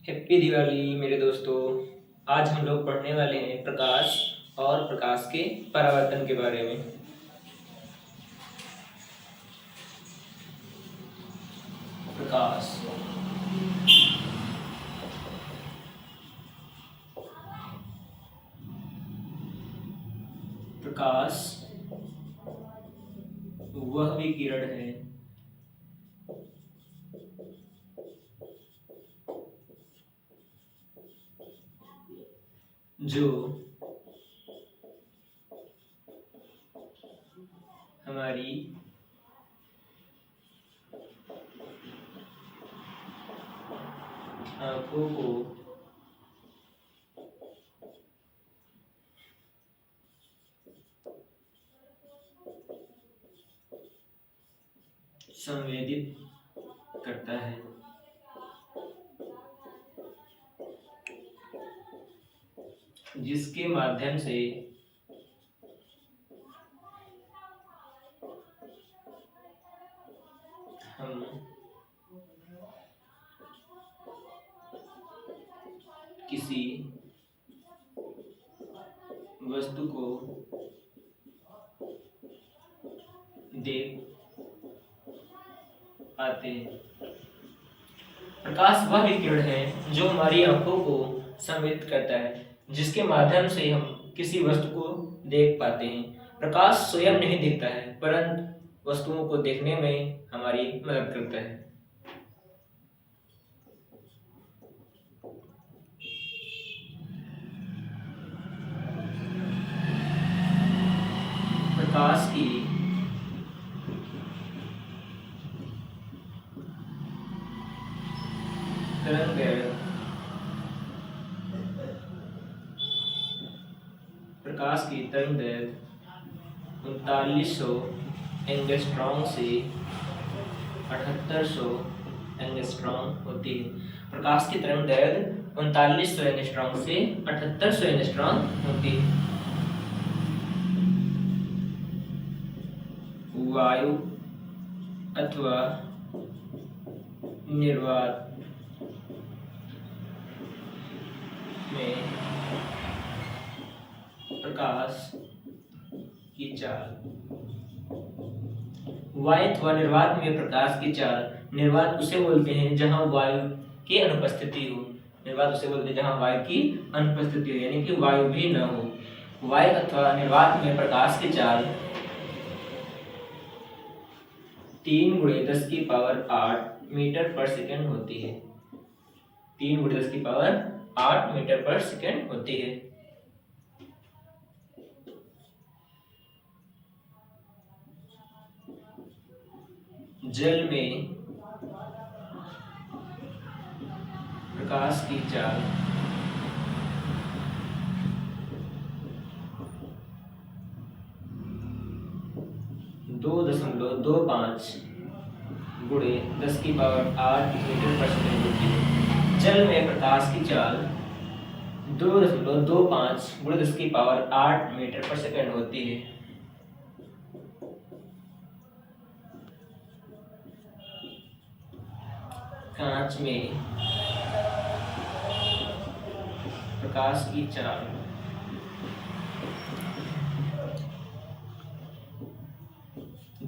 Happy Diwali मेरे दोस्तों। आज हम लोग पढ़ने वाले हैं प्रकाश और प्रकाश के परावर्तन के बारे में। प्रकाश प्रकाश वह विकिरण है जो हमारी आंखों को संवेदित करता है। जिसके माध्यम से हम किसी वस्तु को देख पाते हैं। प्रकाश वह विकिरण है जो हमारी आंखों को संवेदित करता है, जिसके माध्यम से हम किसी वस्तु को देख पाते हैं। प्रकाश स्वयं नहीं दिखता है, परंतु वस्तुओं को देखने में हमारी मदद करता है। प्रकाश की तरंगदैर्घ्य प्रकाश की तरंगदैर्घ्य 3900 एंगस्ट्रॉम से 7800 एंगस्ट्रॉम होती है। प्रकाश की तरंगदैर्घ्य 3900 एंगस्ट्रॉम से 7800 एंगस्ट्रॉम होती है। वायु अथवा निर्वात में प्रकाश की चाल। वायु अथवा निर्वात में प्रकाश की चाल। निर्वात उसे बोलते हैं जहां वायु की अनुपस्थिति हो। निर्वात उसे बोलते हैं जहां वायु की अनुपस्थिति हो, यानी कि वायु भी न हो। वायु अथवा निर्वात में प्रकाश की चाल 3 × 10⁸ मीटर पर सेकंड होती है। 3 × 10⁸ मीटर पर सेकंड होती है। जल में प्रकाश की चाल 2.25 × 10⁸ मीटर पर सेकंड होती है। जल में प्रकाश की चाल 2.25 × 10⁸ मीटर पर सेकंड होती है। कांच में प्रकाश की चाल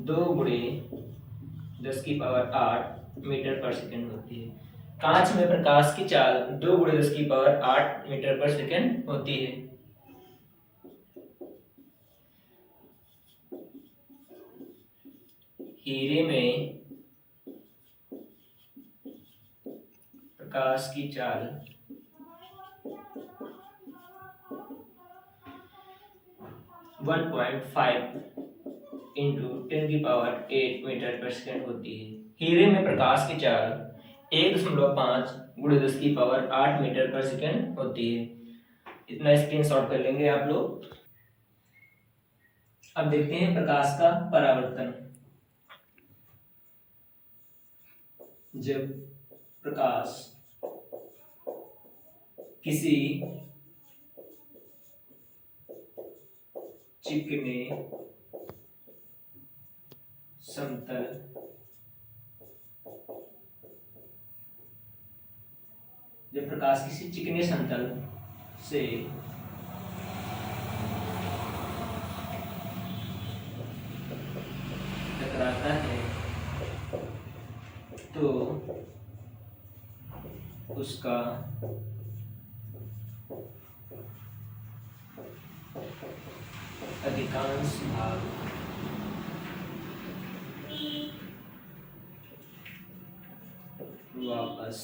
2 × 10⁸ मीटर पर सेकंड होती है। कांच में प्रकाश की चाल 2 × 10⁸ मीटर पर सेकंड होती है। हीरे में प्रकाश की चाल 1.5 × 10⁸ मीटर पर सेकंड होती है। हीरे में प्रकाश की चाल 1.5 × 10⁸ मीटर पर सेकंड होती है। इतना स्क्रीनशॉट कर लेंगे आप लोग। अब देखते हैं प्रकाश का परावर्तन। जब प्रकाश किसी चिकने समतल जब प्रकाश किसी चिकने समतल से टकराता है तो उसका अधिकांश भाग वापस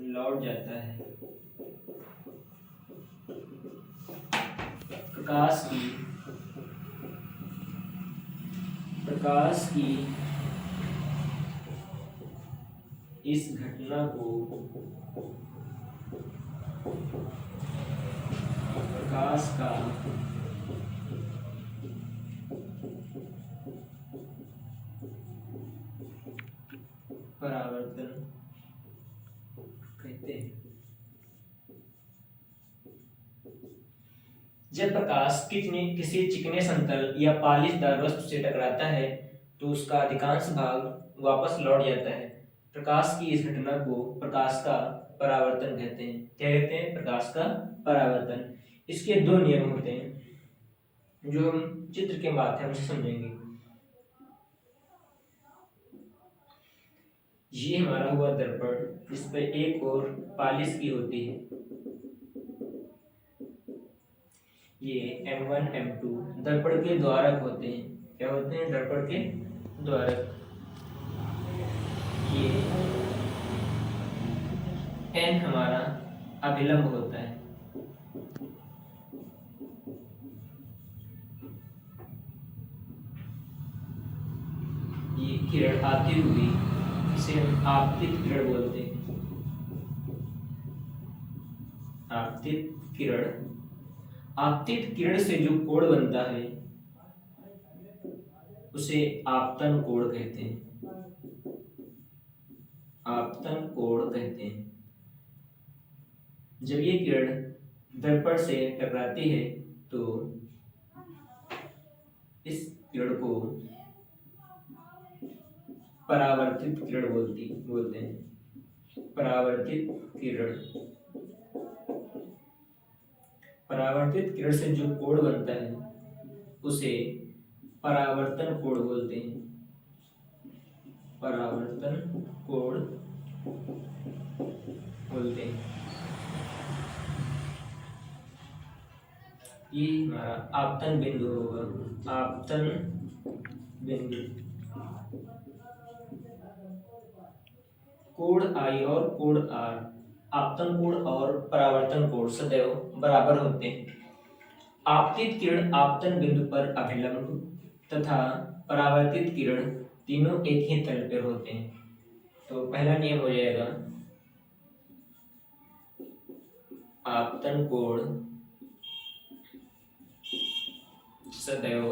लौट जाता है। प्रकाश की इस घटना को प्रकाश का परावर्तन कहते हैं। जब प्रकाश किसी चिकने समतल या पालिशदार वस्तु से टकराता है तो उसका अधिकांश भाग वापस लौट जाता है। प्रकाश की इस घटना को प्रकाश का परावर्तन कहते हैं। क्या कहते हैं? प्रकाश का परावर्तन। इसके दो नियम होते हैं जो हम चित्र के माध्यम से समझेंगे। ये हमारा हुआ दर्पण, जिस पर एक और पालिश की होती है। ये M1 M2 दर्पण के द्वारक होते हैं। क्या होते हैं? दर्पण के द्वारक। ये N हमारा अभिलंब होता है। ये किरण आती हुई, इसे हम आपतित किरण बोलते हैं। आपतित किरण। आपतित किरण से जो कोण बनता है उसे आपतन कोण कहते हैं। आपतन कोण कहते हैं। जब ये किरण दर्पण से टकराती है तो इस किरण को परावर्तित किरण बोलते हैं। परावर्तित किरण। परावर्तित किरण से जो कोण बनता है उसे परावर्तन कोण बोलते हैं। परावर्तन कोण बोलते हैं। ये हमारा आपतन बिंदु होगा। आपतन बिंदु। कोण I और कोण R, आपतन कोण और परावर्तन कोण सदैव बराबर होते हैं। आपतित किरण आपतन बिंदु पर अभिलंब तथा परावर्तित किरण तीनों एक ही तल पर होते हैं। तो पहला नियम हो जाएगा आपतन कोण सदैव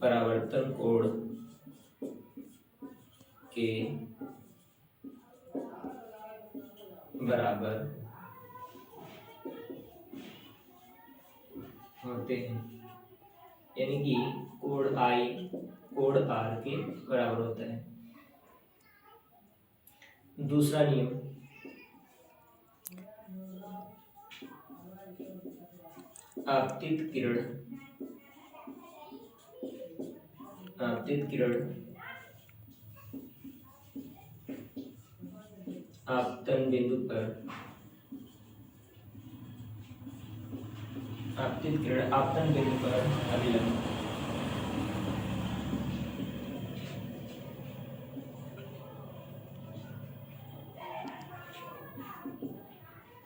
परावर्तन कोण के बराबर होते हैं। यानी कि कोण I कोण R के बराबर होता है। दूसरा नियम, आपतित किरण आपतन बिंदु पर अभिलंब।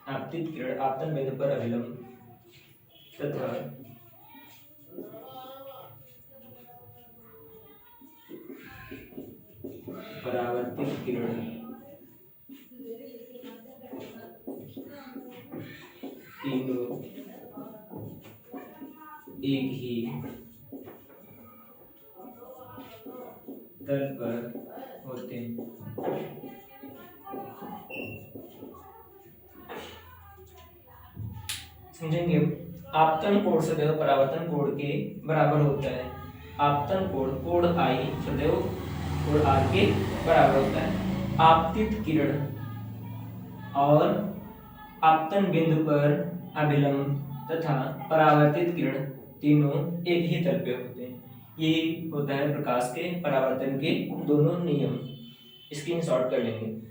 आपतित किरण आपतन बिंदु पर अभिलंब तथा परावर्तित किरण तीनों एक ही तल पर होते हैं। समझेंगे आपतन कोण सदैव परावर्तन कोण के बराबर होता है। आपतन कोण आई सदैव कोण आर के बराबर होता है। आपतित किरण और आपतन बिंदु पर अभिलंब तथा परावर्तित किरण तीनों एक ही तल पे होते हैं। ये होता है प्रकाश के परावर्तन के दोनों नियम। स्क्रीनशॉट कर लेंगे।